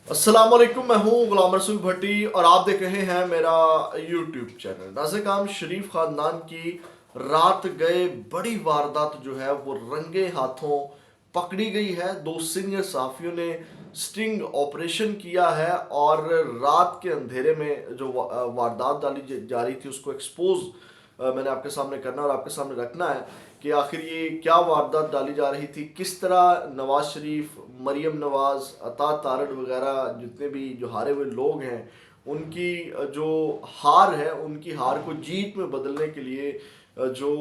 अस्सलाम वालेकुम, मैं हूं गुलाम रसूल भट्टी और आप देख रहे हैं मेरा यूट्यूब चैनल। नाज़िर शरीफ खानदान की रात गए बड़ी वारदात जो है वो रंगे हाथों पकड़ी गई है। दो सीनियर सहाफ़ियों ने स्टिंग ऑपरेशन किया है और रात के अंधेरे में जो वारदात डाली जा रही थी उसको एक्सपोज मैंने आपके सामने करना और आपके सामने रखना है कि आखिर ये क्या वारदात डाली जा रही थी, किस तरह नवाज शरीफ, मरियम नवाज, अता तारड़ वगैरह जितने भी जो हारे हुए लोग हैं उनकी जो हार है उनकी हार को जीत में बदलने के लिए जो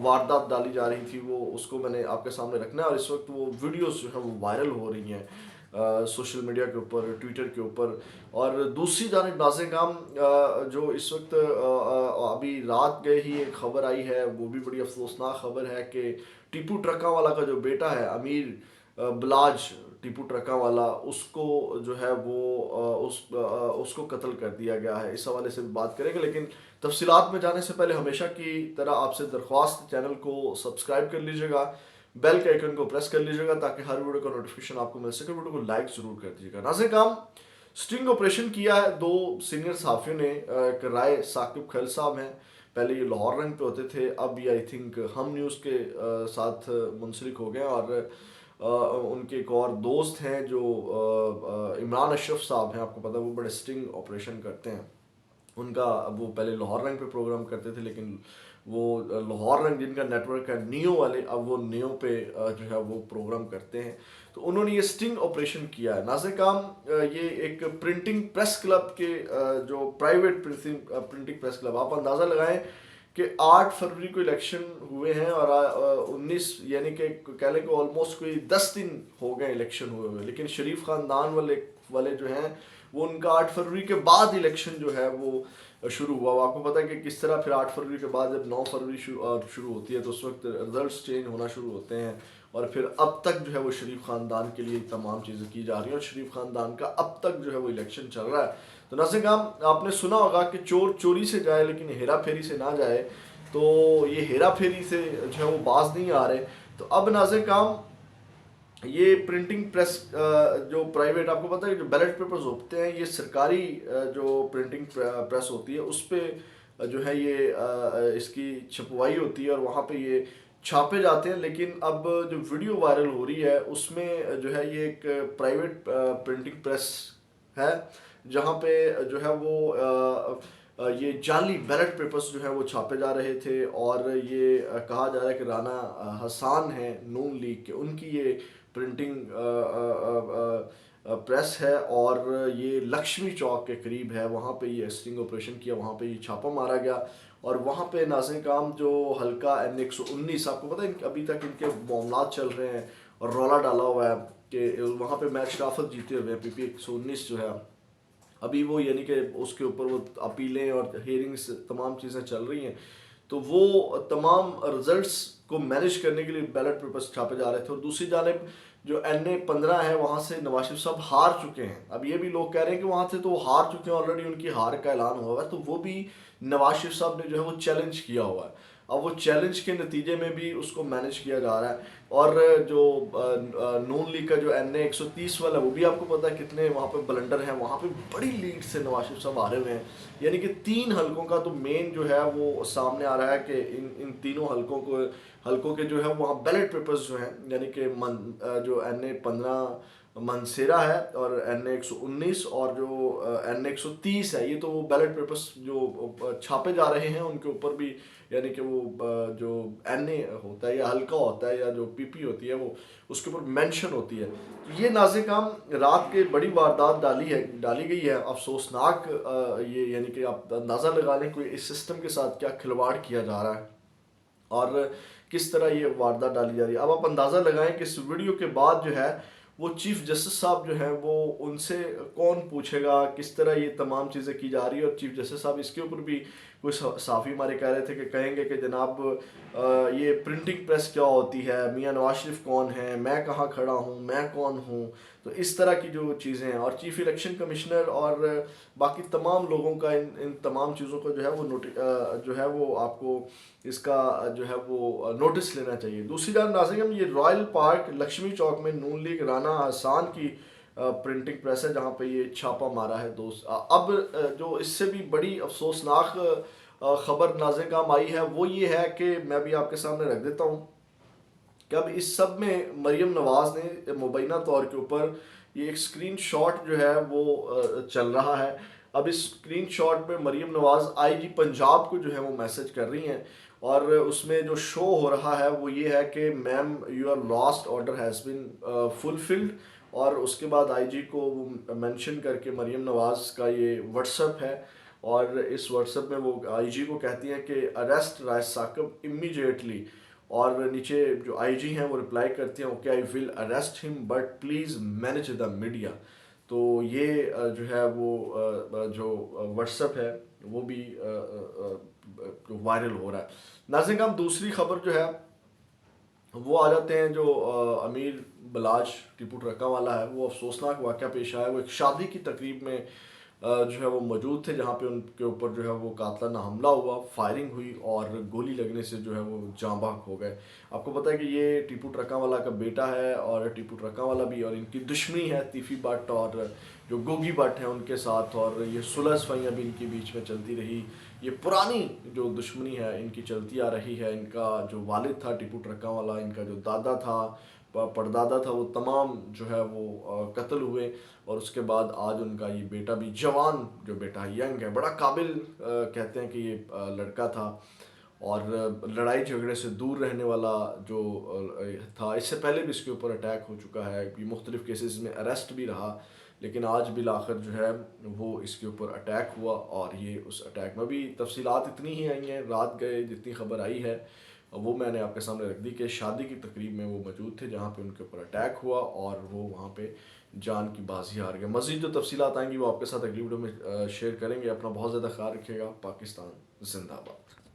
वारदात डाली जा रही थी वो उसको मैंने आपके सामने रखना है। और इस वक्त वो वीडियोस जो है वो वायरल हो रही हैं सोशल मीडिया के ऊपर, ट्विटर के ऊपर। और दूसरी जानिब नाज़िर काम जो इस वक्त अभी रात गए ही एक खबर आई है, वो भी बड़ी अफसोसनाक खबर है कि टीपू ट्रका वाला का जो बेटा है अमीर बिलाज टीपू ट्रका वाला, उसको जो है वो उसको कत्ल कर दिया गया है। इस हवाले से भी बात करेंगे, लेकिन तफसीलात में जाने से पहले हमेशा की तरह आपसे दरख्वास्त, चैनल को सब्सक्राइब कर लीजिएगा, बेल के आइकन को प्रेस कर लीजिएगा ताकि हर वीडियो का नोटिफिकेशन आपको मिल सके। वीडियो को लाइक जरूर कर दीजिएगा। नाज़िर काम स्टिंग ऑपरेशन किया है दो सीनियर सहाफ़ियों ने। एक राय साकिब खैल साहब हैं, पहले ये लाहौर रंग पे होते थे, अब ये आई थिंक हम न्यूज़ के साथ मुंसलिक हो गए। और उनके एक और दोस्त हैं जो इमरान अशरफ साहब हैं, आपको पता है वो बड़े स्टिंग ऑपरेशन करते हैं। उनका वो पहले लाहौर रंग पे प्रोग्राम करते थे, लेकिन वो लाहौर रंग जिनका नेटवर्क है नियो वाले, अब वो नियो पे जो है वो प्रोग्राम करते हैं। तो उन्होंने ये स्टिंग ऑपरेशन किया है। नाज़िर काम ये एक प्रिंटिंग प्रेस क्लब के जो प्राइवेट प्रिंटिंग प्रेस क्लब, आप अंदाज़ा लगाएं कि 8 फरवरी को इलेक्शन हुए हैं और 19 यानी कि कह लें कि ऑलमोस्ट कोई 10 दिन हो गए इलेक्शन हुए हुए, लेकिन शरीफ खानदान वाले वाले जो हैं वो उनका 8 फरवरी के बाद इलेक्शन जो है वो शुरू हुआ। आपको पता है कि किस तरह फिर 8 फरवरी के बाद जब 9 फरवरी शुरू होती है तो उस वक्त रिजल्ट्स चेंज होना शुरू होते हैं। और फिर अब तक जो है वो शरीफ ख़ानदान के लिए तमाम चीज़ें की जा रही हैं और शरीफ ख़ानदान का अब तक जो है वो इलेक्शन चल रहा है। तो नाज़िर काम आपने सुना होगा कि चोर चोरी से जाए लेकिन हेरा फेरी से ना जाए, तो ये हेरा फेरी से जो है वो बाज नहीं आ रहे। तो अब नाज़िर काम ये प्रिंटिंग प्रेस जो प्राइवेट, आपको पता है जो बैलेट पेपर्स होते हैं ये सरकारी जो प्रिंटिंग प्रेस होती है उस पर जो है ये इसकी छपवाई होती है और वहाँ पे ये छापे जाते हैं। लेकिन अब जो वीडियो वायरल हो रही है उसमें जो है ये एक प्राइवेट प्रिंटिंग प्रेस है जहाँ पे जो है वो ये जाली बैलेट पेपर्स जो है वो छापे जा रहे थे। और ये कहा जा रहा है कि राना हसान है नून लीग के, उनकी ये प्रिंटिंग प्रेस है और ये लक्ष्मी चौक के करीब है। वहाँ पे ये स्टिंग ऑपरेशन किया, वहाँ पे ये छापा मारा गया। और वहाँ पे नाज़िर काम जो हल्का N119, आपको पता है अभी तक इनके मामला चल रहे हैं और रौला डाला हुआ है कि वहाँ पे मैच शराफत जीते हुए PP 119 जो है अभी वो, यानी कि उसके ऊपर वो अपीलें और हेयरिंग्स तमाम चीज़ें चल रही हैं। तो वो तमाम रिजल्ट्स को मैनेज करने के लिए बैलेट पेपर्स छापे जा रहे थे। और दूसरी जानिब जो NA-15 है वहाँ से नवाज शरीफ साहब हार चुके हैं। अब ये भी लोग कह रहे हैं कि वहाँ से तो वो हार चुके हैं, ऑलरेडी उनकी हार का ऐलान हुआ है, तो वो भी नवाज शरीफ साहब ने जो है वो चैलेंज किया हुआ है। अब वो चैलेंज के नतीजे में भी उसको मैनेज किया जा रहा है। और जो नून लीग का जो NA-130 वाला, वो भी आपको पता है कितने वहाँ पे ब्लंडर हैं, वहाँ पे बड़ी लीड से नवाज शरीफ साहब हारे हुए हैं। यानी कि 3 हलकों का तो मेन जो है वो सामने आ रहा है कि इन तीनों हलकों के जो है वहाँ बैलेट पेपर्स जो हैं, यानी कि जो NA-15 मनसेरा है और NA-119 और जो NA-130 है, ये तो वो बैलेट पेपर्स जो छापे जा रहे हैं उनके ऊपर भी, यानी कि वो जो NA होता है या हल्का होता है या जो PP होती है वो उसके ऊपर मेंशन होती है। तो ये नाज़िर काम रात के बड़ी वारदात डाली गई है, अफसोसनाक ये, यानी कि आप अंदाज़ा लगा लें कोई इस सिस्टम के साथ क्या खिलवाड़ किया जा रहा है और किस तरह ये वारदात डाली जा रही है। अब आप अंदाज़ा लगाएं कि इस वीडियो के बाद जो है वो चीफ जस्टिस साहब जो हैं वो उनसे कौन पूछेगा किस तरह ये तमाम चीज़ें की जा रही है। और चीफ जस्टिस साहब इसके ऊपर भी कुछ साफ़ी हमारे कह रहे थे कि कहेंगे कि जनाब ये प्रिंटिंग प्रेस क्या होती है, मियाँ नवाज शरीफ कौन है, मैं कहाँ खड़ा हूँ, मैं कौन हूँ। तो इस तरह की जो चीज़ें हैं और चीफ इलेक्शन कमिश्नर और बाकी तमाम लोगों का इन तमाम चीज़ों को जो है वो जो है वो आपको इसका जो है वो नोटिस लेना चाहिए। दूसरी जानब नाज़िर, ये रॉयल पार्क लक्ष्मी चौक में नून लीग राना हसान की प्रिंटिंग प्रेस है जहाँ पे ये छापा मारा है दोस्त। अब जो इससे भी बड़ी अफसोसनाक खबर नाज़िम आई है वो ये है कि मैं भी आपके सामने रख देता हूँ कि अब इस सब में मरीम नवाज़ ने मुबैना तौर के ऊपर ये एक स्क्रीनशॉट जो है वो चल रहा है। अब इस स्क्रीनशॉट में मरीम नवाज़ आईजी पंजाब को जो है वो मैसेज कर रही हैं और उसमें जो शो हो रहा है वो ये है कि ma'am your last order has been fulfilled. और उसके बाद आईजी को वो मेंशन करके मरीम नवाज़ का ये व्हाट्सएप है और इस व्हाट्सएप में वो आईजी को कहती हैं कि अरेस्ट राय साकब इमीडिएटली। और नीचे जो आईजी हैं वो रिप्लाई करती हैं okay I will arrest him but please manage the media. तो ये जो है वो जो व्हाट्सएप है वो भी वायरल हो रहा है। नाज़रीन हम दूसरी खबर जो है वो आ जाते हैं जो अमीर बलाज टीपू ट्रका वाला है। वो अफसोसनाक वाक़या पेश आया। वो एक शादी की तकरीब में जो है वो मौजूद थे जहाँ पे उनके ऊपर जो है वो कातलाना हमला हुआ, फायरिंग हुई और गोली लगने से जो है वो जाँ बहक हो गए। आपको पता है कि ये टीपू ट्रका वाला का बेटा है और टीपू ट्रका वाला भी, और इनकी दुश्मनी है तीफ़ी भट्ट और जो गोगी भट्ट हैं उनके साथ, और ये सुलह सफाइयाँ भी इनके बीच में चलती रही। ये पुरानी जो दुश्मनी है इनकी चलती आ रही है। इनका जो वालिद था टीपू ट्रका वाला, इनका जो दादा था परदादा था, वो तमाम जो है वो कत्ल हुए और उसके बाद आज उनका ये बेटा भी, जवान जो बेटा यंग है, बड़ा काबिल कहते हैं कि ये लड़का था और लड़ाई झगड़े से दूर रहने वाला जो था। इससे पहले भी इसके ऊपर अटैक हो चुका है, ये मुख्तलिफ़ केसेस में अरेस्ट भी रहा, लेकिन आज बिलाखिर जो है वो इसके ऊपर अटैक हुआ। और ये उस अटैक में भी तफसीलात इतनी ही आई हैं, रात गए जितनी खबर आई है वो मैंने आपके सामने रख दी कि शादी की तकरीब में वो मौजूद थे जहाँ पे उनके ऊपर अटैक हुआ और वो वहाँ पे जान की बाजी हार गए। मज़ीद जो तफसीलात आएंगी वो आपके साथ अगली वीडियो में शेयर करेंगे। अपना बहुत ज़्यादा ख्याल रखिएगा। पाकिस्तान जिंदाबाद।